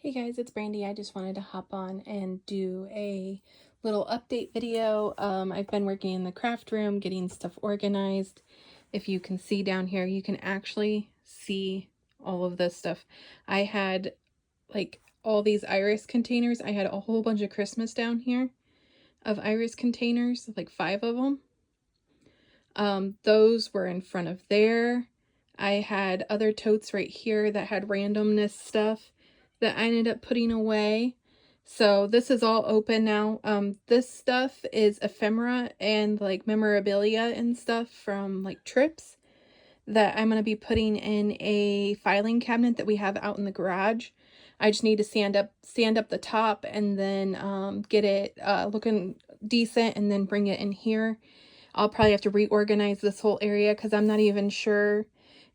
Hey guys, it's Brandy. I just wanted to hop on and do a little update video. I've been working in the craft room, getting stuff organized. If you can see down here, you can actually see all of this stuff. I had like all these iris containers. I had a whole bunch of Christmas down here of iris containers, like 5 of them. Those were in front of there. I had other totes right here that had randomness stuff that I ended up putting away. So this is all open now. This stuff is ephemera and like memorabilia and stuff from like trips that I'm going to be putting in a filing cabinet that we have out in the garage. I just need to sand up the top and then get it looking decent and then bring it in here. I'll probably have to reorganize this whole area because I'm not even sure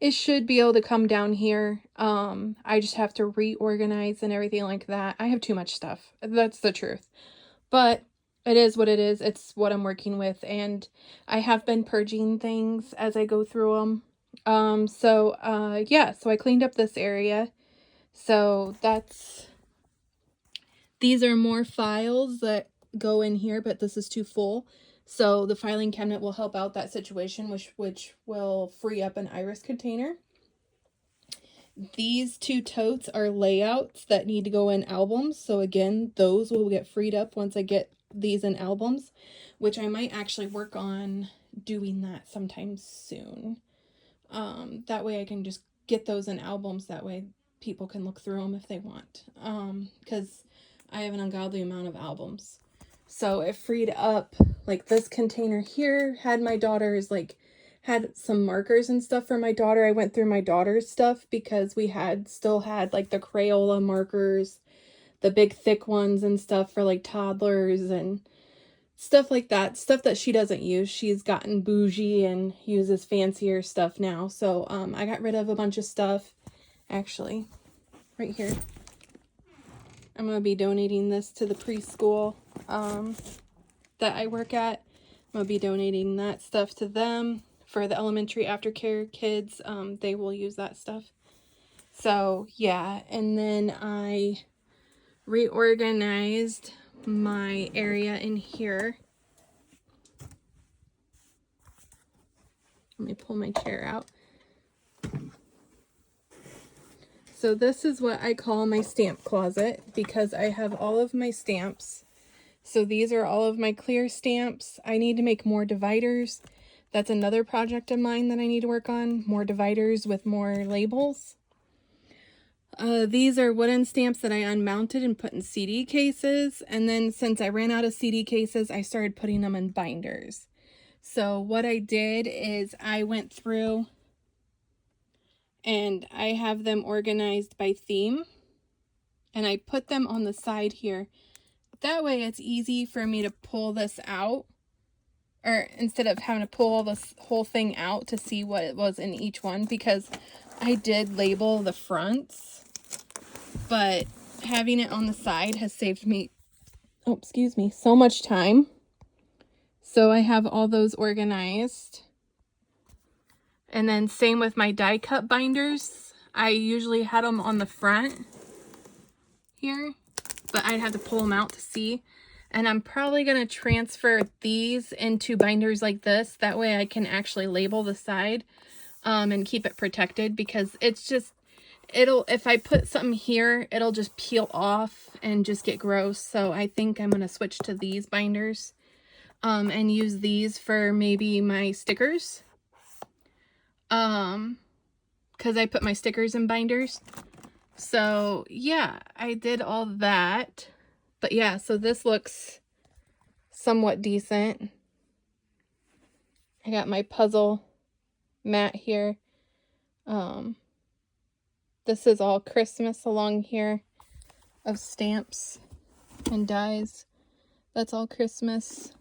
it should be able to come down here. I just have to reorganize and everything like that. I have too much stuff. That's the truth. But it is what it is. It's what I'm working with. And I have been purging things as I go through them. Yeah, so I cleaned up this area. So these are more files that go in here, but this is too full. So the filing cabinet will help out that situation, which will free up an iris container. These 2 totes are layouts that need to go in albums. So again, those will get freed up once I get these in albums, which I might actually work on doing that sometime soon. That way I can just get those in albums. That way people can look through them if they want. Because I have an ungodly amount of albums. So it freed up, like this container here had my daughter's, had some markers and stuff for my daughter. I went through my daughter's stuff because we still had like the Crayola markers, the big thick ones and stuff for like toddlers and stuff like that. Stuff that she doesn't use. She's gotten bougie and uses fancier stuff now. So I got rid of a bunch of stuff. Actually, right here. I'm going to be donating this to the preschool that I work at. I'm going to be donating that stuff to them for the elementary aftercare kids. They will use that stuff. So, yeah. And then I reorganized my area in here. Let me pull my chair out. So this is what I call my stamp closet because I have all of my stamps. So these are all of my clear stamps. I need to make more dividers. That's another project of mine that I need to work on. More dividers with more labels. These are wooden stamps that I unmounted and put in CD cases. And then since I ran out of CD cases, I started putting them in binders. So what I did is I went through and I have them organized by theme. And I put them on the side here. That way it's easy for me to pull this out, or instead of having to pull this whole thing out to see what it was in each one, because I did label the fronts, but having it on the side has saved me, so much time. So I have all those organized. And then same with my die cut binders. I usually had them on the front here, but I'd have to pull them out to see. And I'm probably going to transfer these into binders like this. That way I can actually label the side and keep it protected, because it's just, if I put something here, it'll just peel off and just get gross. So I think I'm going to switch to these binders and use these for maybe my stickers. Because I put my stickers in binders. So yeah, I did all that. But yeah, so this looks somewhat decent. I got my puzzle mat here. This is all Christmas along here of stamps and dies. That's all Christmas.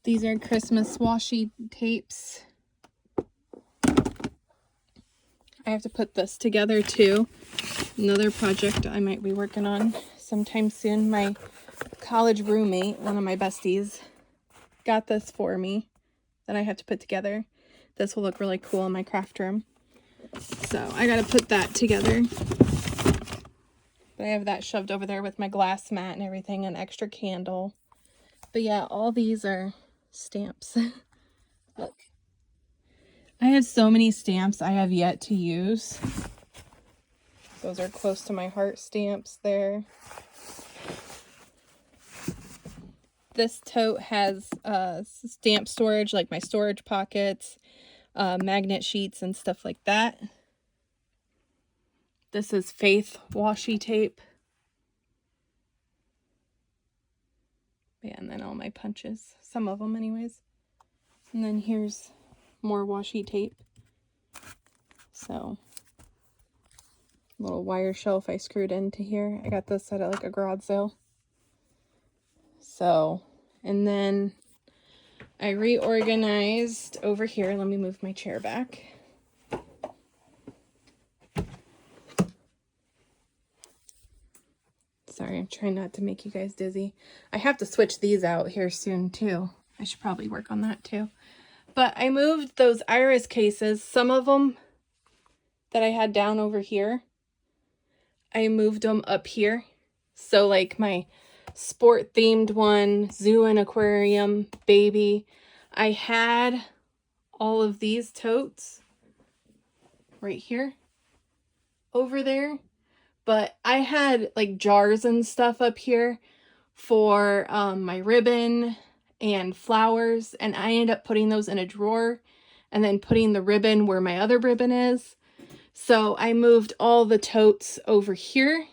These are Christmas washi tapes. I have to put this together too. Another project I might be working on sometime soon. My college roommate, one of my besties, got this for me that I have to put together. This will look really cool in my craft room. So I gotta put that together. But I have that shoved over there with my glass mat and everything, an extra candle. But yeah, all these are stamps. Look. I have so many stamps I have yet to use. Those are close to my heart stamps there. This tote has stamp storage, like my storage pockets, magnet sheets and stuff like that. This is Faith washi tape. Yeah, and then all my punches, some of them anyways. And then here's more washi tape. So, little wire shelf I screwed into here. I got this at like a garage sale. So, and then I reorganized over here. Let me move my chair back. Sorry, I'm trying not to make you guys dizzy. I have to switch these out here soon too. I should probably work on that too. But I moved those iris cases, some of them that I had down over here, I moved them up here. So like my sport themed one, zoo and aquarium, baby. I had all of these totes right here over there. But I had like jars and stuff up here for my ribbon and flowers. And I ended up putting those in a drawer and then putting the ribbon where my other ribbon is. So I moved all the totes over here.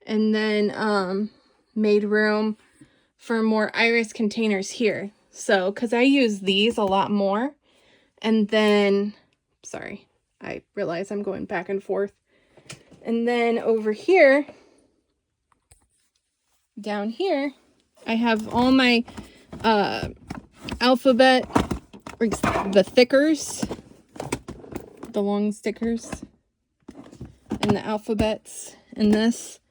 And then made room for more iris containers here. So, because I use these a lot more. And then, sorry, I realize I'm going back and forth. And then over here, down here, I have all my alphabet, the thickers, the long stickers, and the alphabets, and this.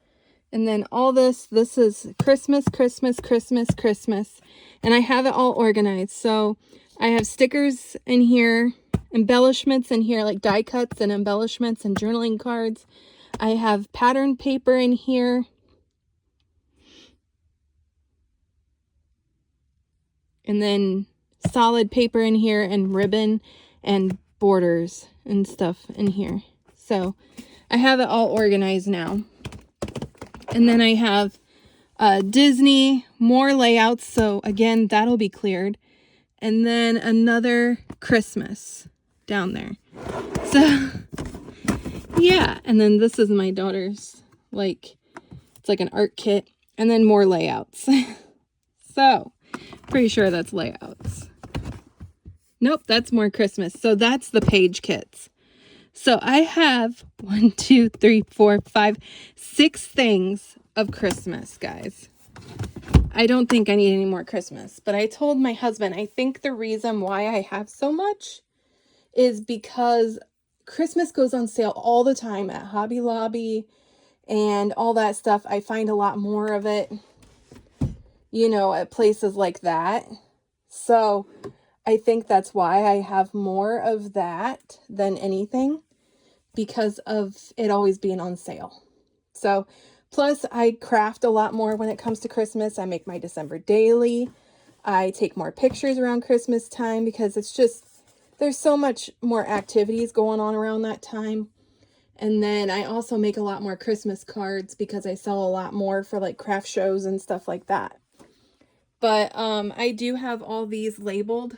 And then all this is Christmas, Christmas, Christmas, Christmas. And I have it all organized. So I have stickers in here, embellishments in here, like die cuts and embellishments and journaling cards. I have pattern paper in here. And then solid paper in here and ribbon and borders and stuff in here. So I have it all organized now. And then I have Disney, more layouts. So again, that'll be cleared. And then another Christmas down there. So yeah, and then this is my daughter's, like, it's like an art kit, and then more layouts. So, pretty sure that's layouts. Nope, that's more Christmas. So that's the page kits. So I have 1, 2, 3, 4, 5, 6 things of Christmas, guys. I don't think I need any more Christmas, but I told my husband, I think the reason why I have so much is because Christmas goes on sale all the time at Hobby Lobby and all that stuff. I find a lot more of it, you know, at places like that. So I think that's why I have more of that than anything, because of it always being on sale. So plus I craft a lot more when it comes to Christmas. I make my December daily. I take more pictures around Christmas time because it's just, there's so much more activities going on around that time. And then I also make a lot more Christmas cards because I sell a lot more for like craft shows and stuff like that. But I do have all these labeled.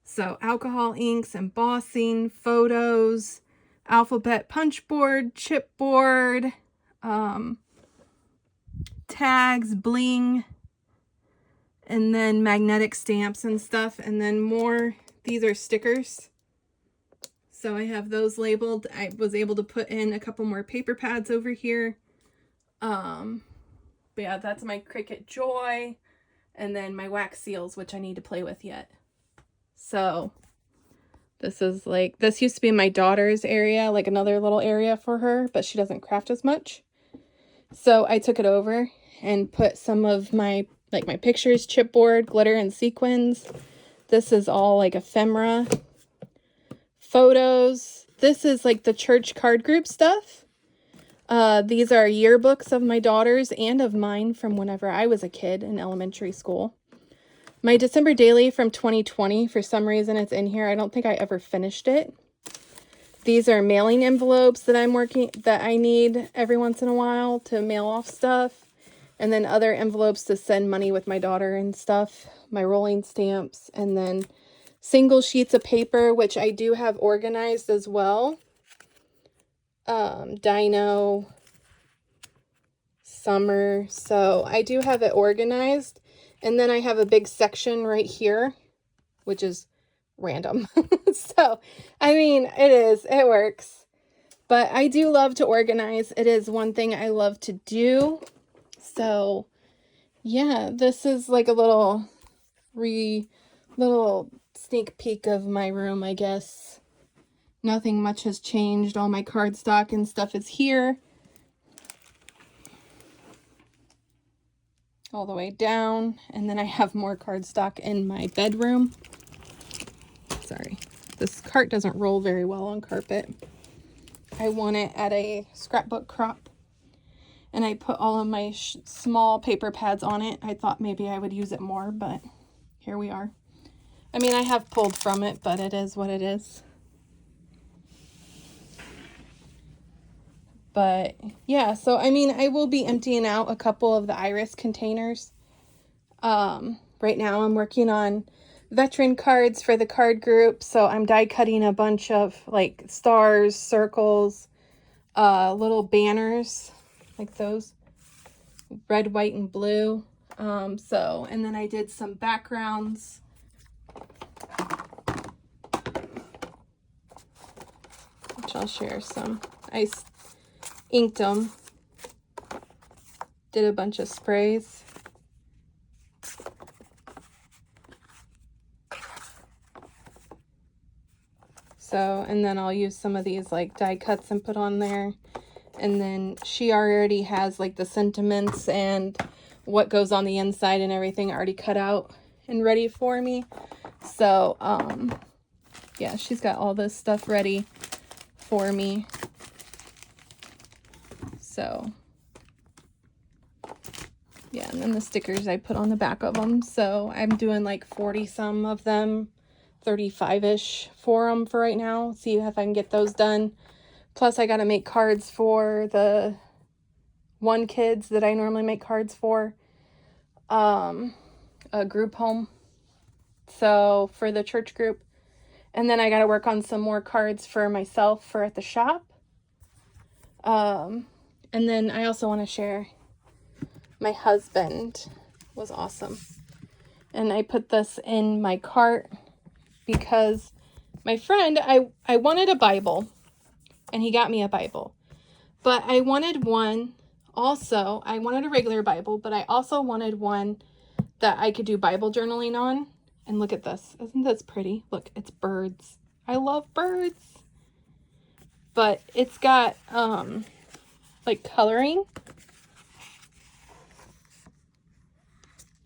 So alcohol inks, embossing, photos, alphabet punch board, chipboard, tags, bling, and then magnetic stamps and stuff. And then more, these are stickers. So I have those labeled. I was able to put in a couple more paper pads over here. But yeah, that's my Cricut Joy. And then my wax seals, which I need to play with yet. So this is like, this used to be my daughter's area, like another little area for her, but she doesn't craft as much. So I took it over and put some of my, like my pictures, chipboard, glitter, and sequins. This is all like ephemera. Photos. This is like the church card group stuff. These are yearbooks of my daughters and of mine from whenever I was a kid in elementary school. My December daily from 2020, for some reason it's in here. I don't think I ever finished it. These are mailing envelopes that I need every once in a while to mail off stuff. And then other envelopes to send money with my daughter and stuff. My rolling stamps. And then single sheets of paper, which I do have organized as well. Dino, summer. So I do have it organized. And then I have a big section right here, which is random. So, I mean, it works. But I do love to organize. It is one thing I love to do. So, yeah, this is like a little sneak peek of my room, I guess. Nothing much has changed. All my cardstock and stuff is here. All the way down. And then I have more cardstock in my bedroom. Sorry. This cart doesn't roll very well on carpet. I want it at a scrapbook crop. And I put all of my small paper pads on it. I thought maybe I would use it more, but here we are. I mean, I have pulled from it, but it is what it is. But yeah, so I mean, I will be emptying out a couple of the Iris containers. Right now I'm working on veteran cards for the card group. So I'm die cutting a bunch of like stars, circles, little banners like those, red, white, and blue. And then I did some backgrounds. Which I'll share some. I inked them. Did a bunch of sprays. So, and then I'll use some of these like die cuts and put on there. And then she already has like the sentiments and what goes on the inside and everything already cut out and ready for me. So, yeah, she's got all this stuff ready for me. So, yeah, and then the stickers I put on the back of them. So I'm doing like 40 some of them, 35-ish for them for right now. See if I can get those done. Plus, I got to make cards for the one kids that I normally make cards for. A group home. So, for the church group. And then I got to work on some more cards for myself for at the shop. And then I also want to share my husband was awesome. And I put this in my cart because my friend, I wanted a Bible. And he got me a Bible. But I wanted one also. I wanted a regular Bible, but I also wanted one that I could do Bible journaling on. And look at this. Isn't this pretty? Look, it's birds. I love birds. But it's got like coloring.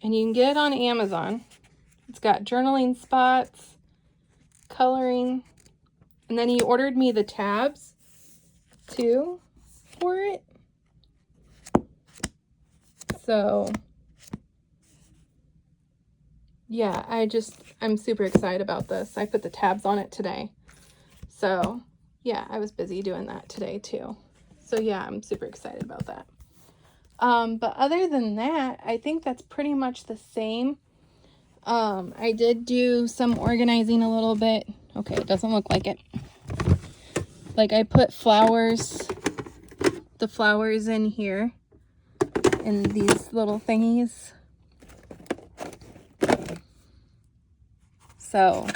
And you can get it on Amazon. It's got journaling spots, coloring. And then he ordered me the tabs too for it. So yeah, I'm super excited about this. I put the tabs on it today. So yeah, I was busy doing that today too. So yeah, I'm super excited about that. But other than that, I think that's pretty much the same. I did do some organizing a little bit. Okay, it doesn't look like it. Like I put the flowers in here, in these little thingies. So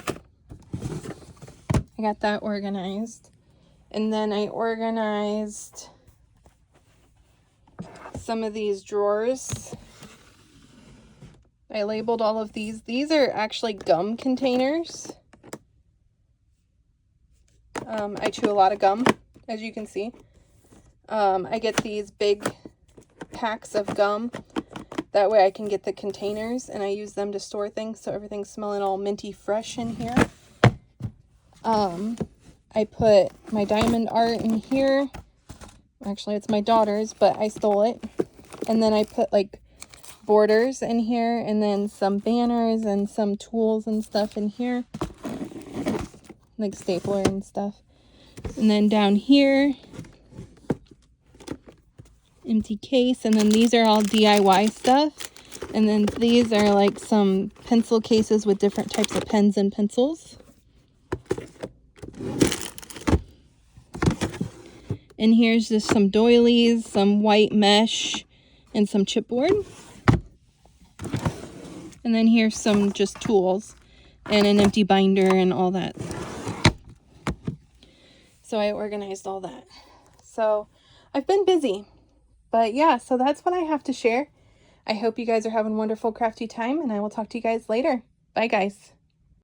I got that organized. And then I organized some of these drawers. I labeled all of these. These are actually gum containers. I chew a lot of gum, as you can see. I get these big packs of gum. That way I can get the containers and I use them to store things so everything's smelling all minty fresh in here. I put my diamond art in here, Actually, it's my daughter's, but I stole it. And then I put like borders in here, and then some banners and some tools and stuff in here, like stapler and stuff. And then down here, empty case. And then these are all DIY stuff. And then these are like some pencil cases with different types of pens and pencils. And here's just some doilies, some white mesh, and some chipboard. And then here's some just tools and an empty binder and all that. So I organized all that. So I've been busy. But yeah, so that's what I have to share. I hope you guys are having a wonderful crafty time, and I will talk to you guys later. Bye, guys.